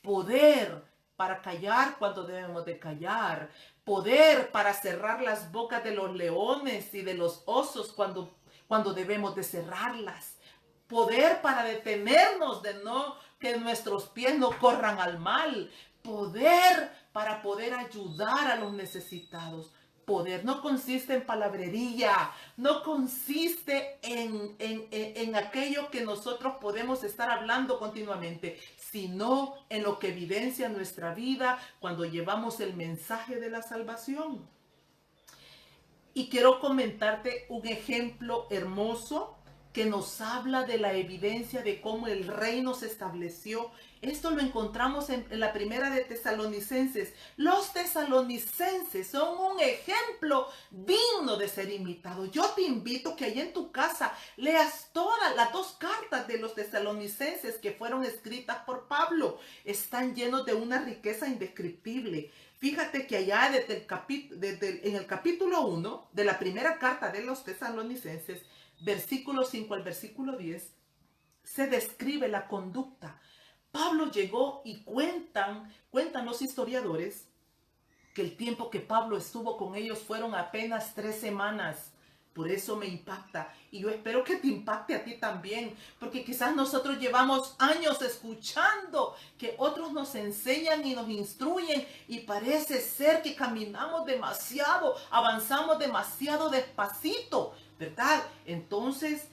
Poder para callar cuando debemos de callar. Poder para cerrar las bocas de los leones y de los osos cuando debemos de cerrarlas. Poder para detenernos de no que nuestros pies no corran al mal. Poder para poder ayudar a los necesitados. Poder no consiste en palabrería, no consiste en aquello que nosotros podemos estar hablando continuamente, sino en lo que evidencia nuestra vida cuando llevamos el mensaje de la salvación. Y quiero comentarte un ejemplo hermoso que nos habla de la evidencia de cómo el reino se estableció. Esto lo encontramos en la primera de Tesalonicenses. Los tesalonicenses son un ejemplo digno de ser imitado. Yo te invito que allí en tu casa leas todas las 2 cartas de los tesalonicenses que fueron escritas por Pablo. Están llenos de una riqueza indescriptible. Fíjate que allá en el capítulo 1 de la primera carta de los tesalonicenses, versículo 5 al versículo 10, se describe la conducta. Pablo llegó y cuentan los historiadores que el tiempo que Pablo estuvo con ellos fueron apenas 3 semanas. Por eso me impacta. Y yo espero que te impacte a ti también. Porque quizás nosotros llevamos años escuchando que otros nos enseñan y nos instruyen. Y parece ser que caminamos demasiado, avanzamos demasiado despacito, ¿verdad? Entonces,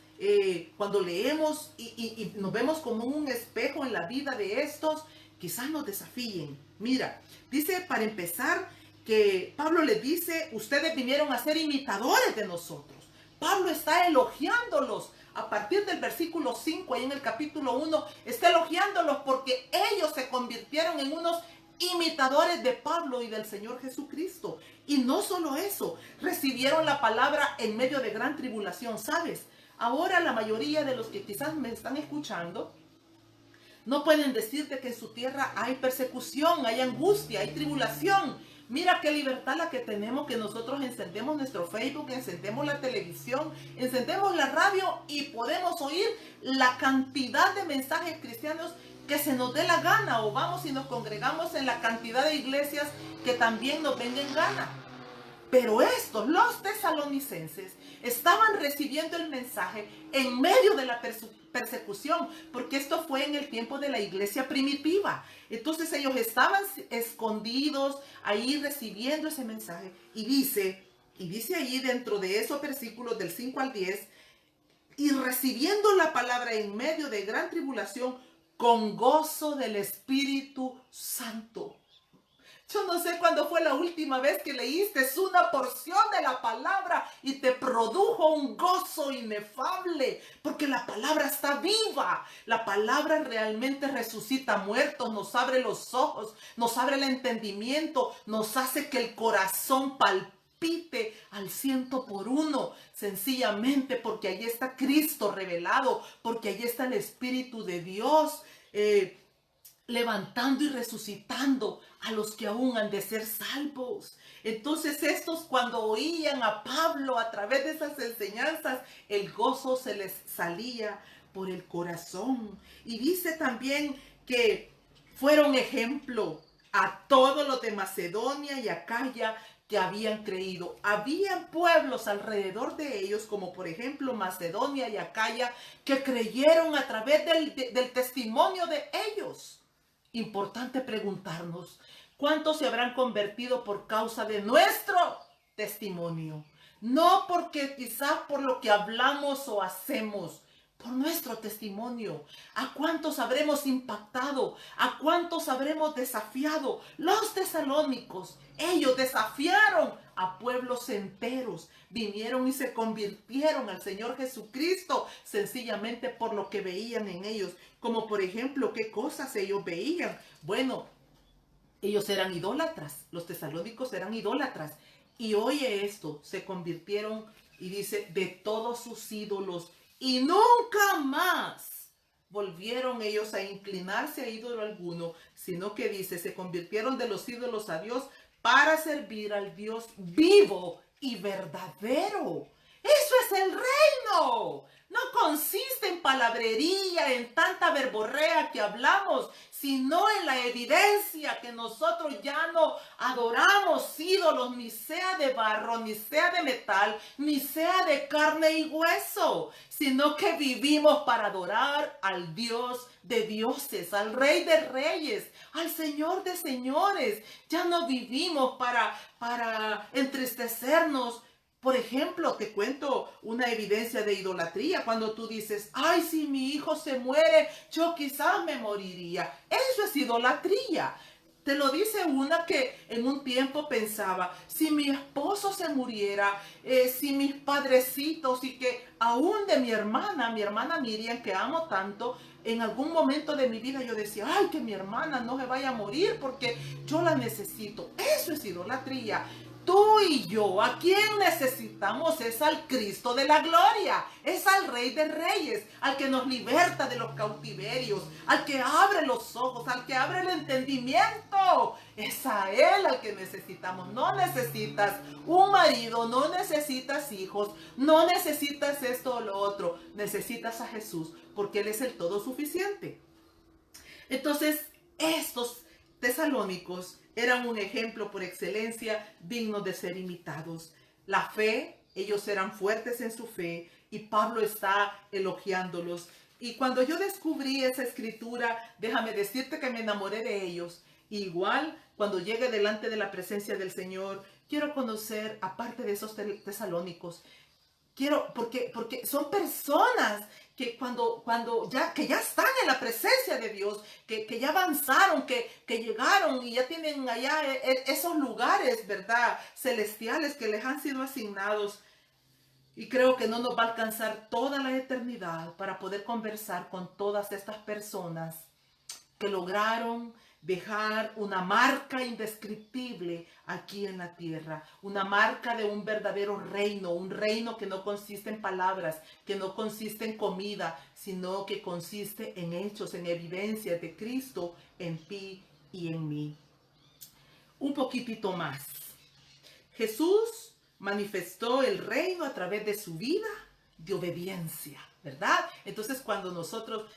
cuando leemos y nos vemos como un espejo en la vida de estos, quizás nos desafíen. Mira, dice para empezar que Pablo les dice, ustedes vinieron a ser imitadores de nosotros. Pablo está elogiándolos. A partir del versículo 5, ahí en el capítulo 1, está elogiándolos porque ellos se convirtieron en unos imitadores de Pablo y del Señor Jesucristo. Y no solo eso, recibieron la palabra en medio de gran tribulación, ¿sabes? Ahora la mayoría de los que quizás me están escuchando no pueden decirte que en su tierra hay persecución, hay angustia, hay tribulación. Mira qué libertad la que tenemos, que nosotros encendemos nuestro Facebook, encendemos la televisión, encendemos la radio y podemos oír la cantidad de mensajes cristianos que se nos dé la gana, o vamos y nos congregamos en la cantidad de iglesias que también nos venga en gana. Pero estos, los tesalonicenses, estaban recibiendo el mensaje en medio de la persecución, porque esto fue en el tiempo de la iglesia primitiva. Entonces ellos estaban escondidos ahí recibiendo ese mensaje. Y dice ahí dentro de esos versículos del 5 al 10, y recibiendo la palabra en medio de gran tribulación, con gozo del Espíritu Santo. Yo no sé cuándo fue la última vez que leíste una porción de la palabra y te produjo un gozo inefable, porque la palabra está viva. La palabra realmente resucita muertos, nos abre los ojos, nos abre el entendimiento, nos hace que el corazón palpite al 100%, sencillamente porque allí está Cristo revelado, porque allí está el Espíritu de Dios levantando y resucitando a los que aún han de ser salvos. Entonces estos, cuando oían a Pablo a través de esas enseñanzas, el gozo se les salía por el corazón. Y dice también que fueron ejemplo a todos los de Macedonia y Acaya que habían creído. Habían pueblos alrededor de ellos, como por ejemplo Macedonia y Acaya, que creyeron a través del testimonio de ellos. Importante preguntarnos, ¿cuántos se habrán convertido por causa de nuestro testimonio? No porque quizás por lo que hablamos o hacemos, por nuestro testimonio. ¿A cuántos habremos impactado? ¿A cuántos habremos desafiado? Los tesalónicos, ellos desafiaron a pueblos enteros. Vinieron y se convirtieron al Señor Jesucristo sencillamente por lo que veían en ellos. Como por ejemplo, ¿qué cosas ellos veían? Bueno, ellos eran idólatras. Los tesalónicos eran idólatras. Y oye esto, se convirtieron, y dice, de todos sus ídolos. Y nunca más volvieron ellos a inclinarse a ídolo alguno, sino que dice, se convirtieron de los ídolos a Dios para servir al Dios vivo y verdadero. Eso es el reino. No consiste en palabrería, en tanta verborrea que hablamos, sino en la evidencia que nosotros ya no adoramos ídolos, ni sea de barro, ni sea de metal, ni sea de carne y hueso, sino que vivimos para adorar al Dios de dioses, al Rey de reyes, al Señor de señores. Ya no vivimos para entristecernos. Por ejemplo, te cuento una evidencia de idolatría. Cuando tú dices, ay, si mi hijo se muere, yo quizás me moriría. Eso es idolatría. Te lo dice una que en un tiempo pensaba, si mi esposo se muriera, si mis padrecitos, y que aún de mi hermana Miriam, que amo tanto, en algún momento de mi vida yo decía, ay, que mi hermana no se vaya a morir porque yo la necesito. Eso es idolatría. Tú y yo, ¿a quién necesitamos? Es al Cristo de la gloria, es al Rey de reyes, al que nos liberta de los cautiverios, al que abre los ojos, al que abre el entendimiento. Es a Él al que necesitamos. No necesitas un marido, no necesitas hijos, no necesitas esto o lo otro. Necesitas a Jesús, porque Él es el todo suficiente. Entonces, estos tesalónicos eran un ejemplo por excelencia digno de ser imitados. La fe, ellos eran fuertes en su fe y Pablo está elogiándolos. Y cuando yo descubrí esa escritura, déjame decirte que me enamoré de ellos. Igual, cuando llegue delante de la presencia del Señor, quiero conocer, aparte de esos tesalónicos, porque son personas que que ya están en la presencia de Dios, que ya avanzaron, que llegaron y ya tienen allá esos lugares, ¿verdad? Celestiales que les han sido asignados. Y creo que no nos va a alcanzar toda la eternidad para poder conversar con todas estas personas que lograron dejar una marca indescriptible aquí en la tierra, una marca de un verdadero reino, un reino que no consiste en palabras, que no consiste en comida, sino que consiste en hechos, en evidencias de Cristo en ti y en mí. Un poquitito más. Jesús manifestó el reino a través de su vida de obediencia, ¿verdad? Entonces cuando nosotros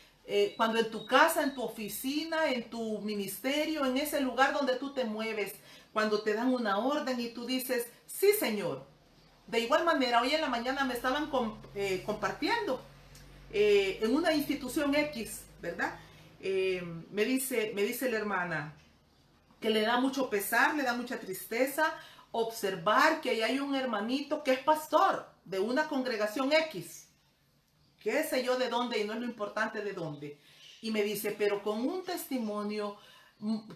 cuando en tu casa, en tu oficina, en tu ministerio, en ese lugar donde tú te mueves, cuando te dan una orden y tú dices, sí, Señor. De igual manera, hoy en la mañana me estaban compartiendo en una institución X, ¿verdad? Me dice la hermana que le da mucho pesar, le da mucha tristeza observar que ahí hay un hermanito que es pastor de una congregación X. Qué sé yo de dónde, y no es lo importante de dónde. Y me dice, pero con un testimonio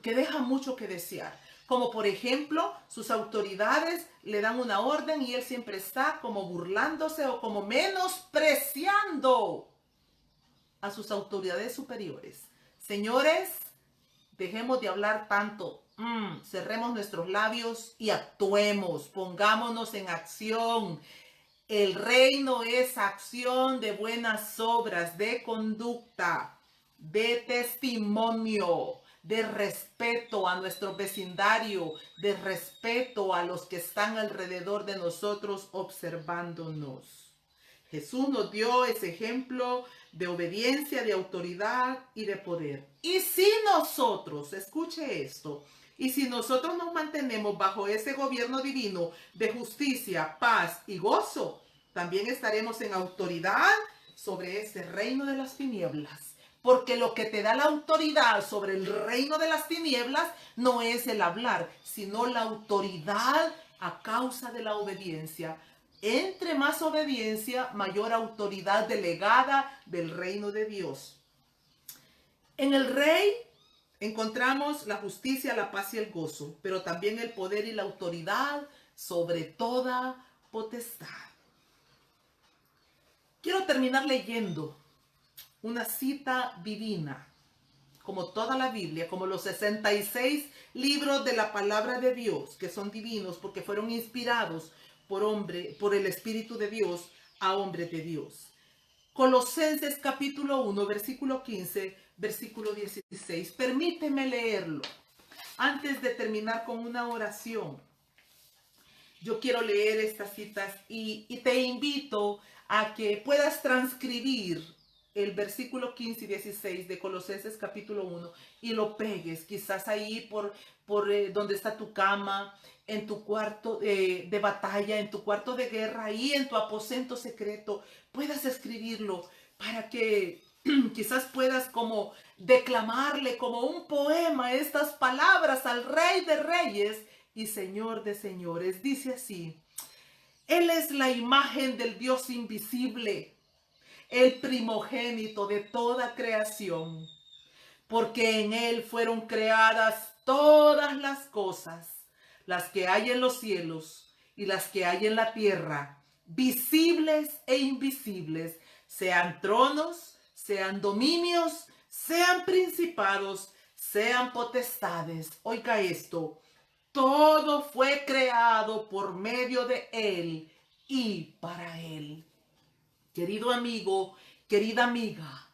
que deja mucho que desear. Como por ejemplo, sus autoridades le dan una orden y él siempre está como burlándose o como menospreciando a sus autoridades superiores. Señores, dejemos de hablar tanto. Cerremos nuestros labios y actuemos. Pongámonos en acción. El reino es acción de buenas obras, de conducta, de testimonio, de respeto a nuestro vecindario, de respeto a los que están alrededor de nosotros observándonos. Jesús nos dio ese ejemplo de obediencia, de autoridad y de poder. Y si nosotros, escuche esto, y si nosotros nos mantenemos bajo ese gobierno divino de justicia, paz y gozo, también estaremos en autoridad sobre ese reino de las tinieblas. Porque lo que te da la autoridad sobre el reino de las tinieblas no es el hablar, sino la autoridad a causa de la obediencia. Entre más obediencia, mayor autoridad delegada del reino de Dios. En el rey encontramos la justicia, la paz y el gozo, pero también el poder y la autoridad sobre toda potestad. Quiero terminar leyendo una cita divina, como toda la Biblia, como los 66 libros de la palabra de Dios, que son divinos porque fueron inspirados por el Espíritu de Dios a hombres de Dios. Colosenses capítulo 1, versículo 15, versículo 16. Permíteme leerlo. Antes de terminar con una oración, yo quiero leer estas citas y te invito a que puedas transcribir el versículo 15 y 16 de Colosenses capítulo 1 y lo pegues quizás ahí por donde está tu cama, en tu cuarto de batalla, en tu cuarto de guerra, ahí en tu aposento secreto, puedas escribirlo para que quizás puedas como declamarle como un poema estas palabras al Rey de Reyes y Señor de Señores. Dice así: Él es la imagen del Dios invisible, el primogénito de toda creación, porque en Él fueron creadas todas las cosas, las que hay en los cielos y las que hay en la tierra, visibles e invisibles, sean tronos, sean dominios, sean principados, sean potestades. Oiga esto, todo fue creado por medio de Él y para Él. Querido amigo, querida amiga,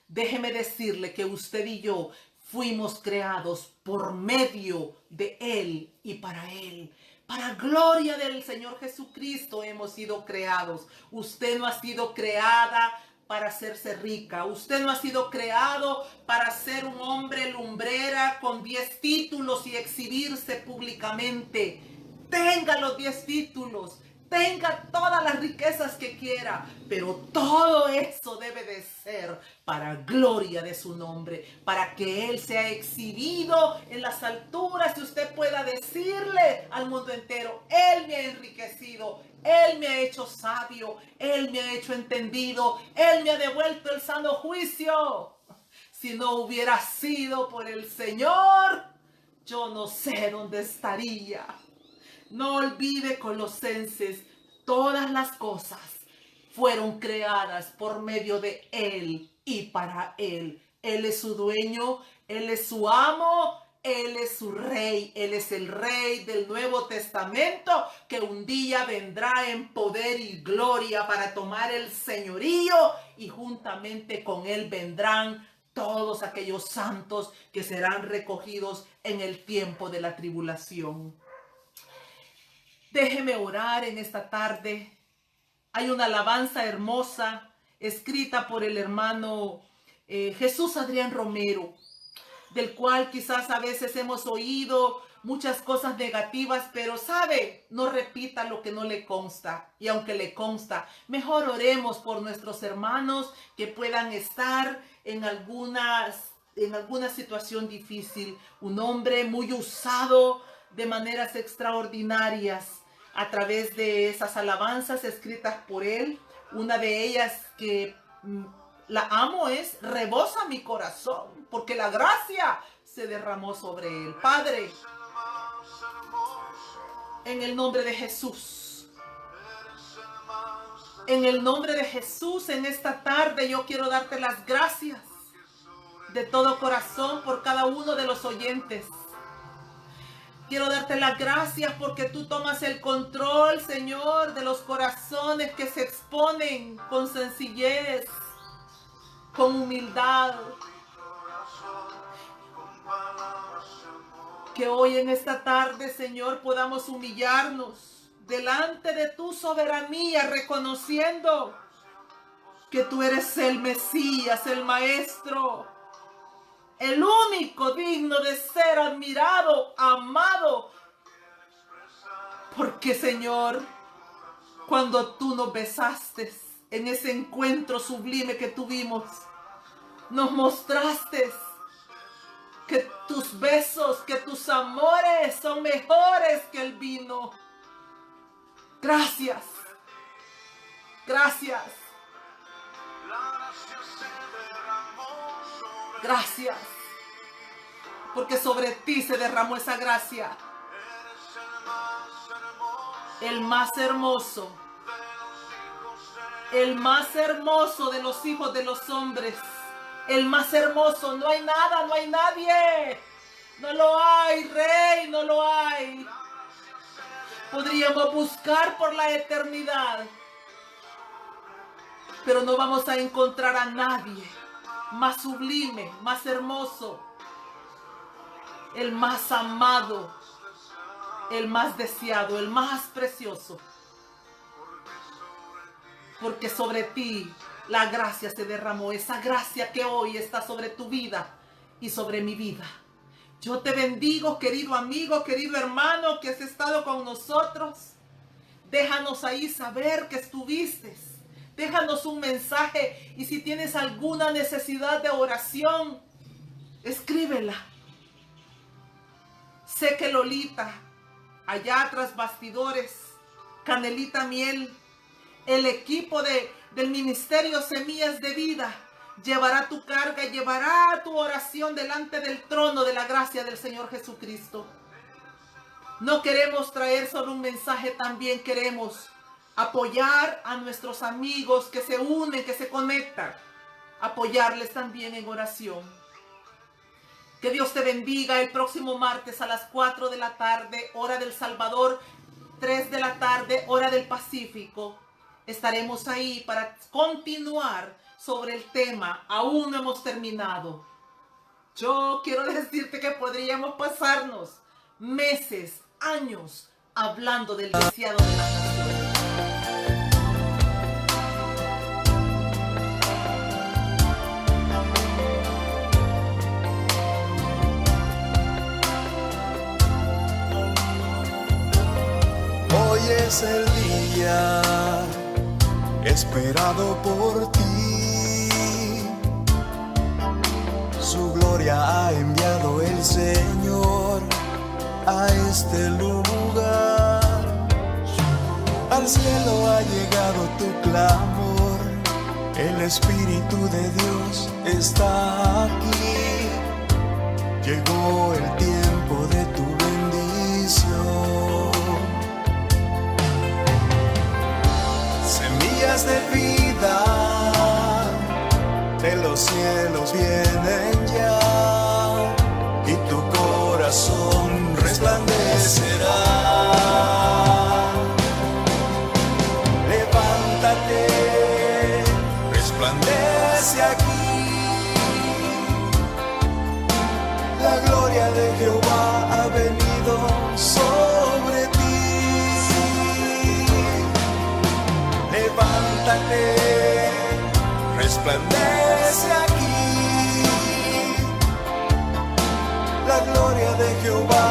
déjeme decirle que usted y yo fuimos creados por medio de Él y para Él. Para gloria del Señor Jesucristo hemos sido creados. Usted no ha sido creada para hacerse rica. Usted no ha sido creado para ser un hombre lumbrera con 10 títulos y exhibirse públicamente. Tenga los 10 títulos. Tenga todas las riquezas que quiera, pero todo eso debe de ser para gloria de su nombre, para que Él sea exhibido en las alturas y usted pueda decirle al mundo entero: Él me ha enriquecido, Él me ha hecho sabio, Él me ha hecho entendido, Él me ha devuelto el sano juicio. Si no hubiera sido por el Señor, yo no sé dónde estaría. No olvide, Colosenses, todas las cosas fueron creadas por medio de Él y para Él. Él es su dueño, Él es su amo, Él es su rey. Él es el rey del Nuevo Testamento que un día vendrá en poder y gloria para tomar el señorío, y juntamente con Él vendrán todos aquellos santos que serán recogidos en el tiempo de la tribulación. Déjeme orar en esta tarde. Hay una alabanza hermosa escrita por el hermano Jesús Adrián Romero, del cual quizás a veces hemos oído muchas cosas negativas, pero sabe, no repita lo que no le consta. Y aunque le consta, mejor oremos por nuestros hermanos que puedan estar en alguna situación difícil. Un hombre muy usado de maneras extraordinarias a través de esas alabanzas escritas por él. Una de ellas que la amo es: rebosa mi corazón, porque la gracia se derramó sobre él. Padre, en el nombre de Jesús, en el nombre de Jesús, en esta tarde yo quiero darte las gracias de todo corazón por cada uno de los oyentes. Quiero darte las gracias porque tú tomas el control, Señor, de los corazones que se exponen con sencillez, con humildad. Que hoy en esta tarde, Señor, podamos humillarnos delante de tu soberanía, reconociendo que tú eres el Mesías, el Maestro, el único digno de ser admirado, amado. Porque, Señor, cuando tú nos besaste en ese encuentro sublime que tuvimos, nos mostraste que tus besos, que tus amores son mejores que el vino. Gracias. Gracias. Gracias. Porque sobre ti se derramó esa gracia. El más hermoso. El más hermoso de los hijos de los hombres. El más hermoso. No hay nada, no hay nadie. No lo hay, Rey, no lo hay. Podríamos buscar por la eternidad, pero no vamos a encontrar a nadie más sublime, más hermoso, el más amado, el más deseado, el más precioso. Porque sobre ti la gracia se derramó, esa gracia que hoy está sobre tu vida y sobre mi vida. Yo te bendigo, querido amigo, querido hermano que has estado con nosotros. Déjanos ahí saber que estuviste. Déjanos un mensaje y si tienes alguna necesidad de oración, escríbela. Sé que Lolita, allá tras bastidores, Canelita Miel, el equipo del Ministerio Semillas de Vida, llevará tu carga, llevará tu oración delante del trono de la gracia del Señor Jesucristo. No queremos traer solo un mensaje, también queremos apoyar a nuestros amigos que se unen, que se conectan, apoyarles también en oración. Que Dios te bendiga. El próximo martes a las 4 de la tarde, hora del Salvador, 3 de la tarde, hora del Pacífico, estaremos ahí para continuar sobre el tema. Aún no hemos terminado. Yo quiero decirte que podríamos pasarnos meses, años, hablando del deseado de las naciones. Hoy es el día esperado por ti. Su gloria ha enviado el Señor a este lugar. Al cielo ha llegado tu clamor. El Espíritu de Dios está aquí. Llegó el tiempo de tu bendición. Semillas de vida de los cielos vienen ya, y tu corazón resplandecerá. Levántate, resplandece aquí. La gloria de Jehová ha venido sobre ti. Levántate, resplandece aquí. La gloria de Jehová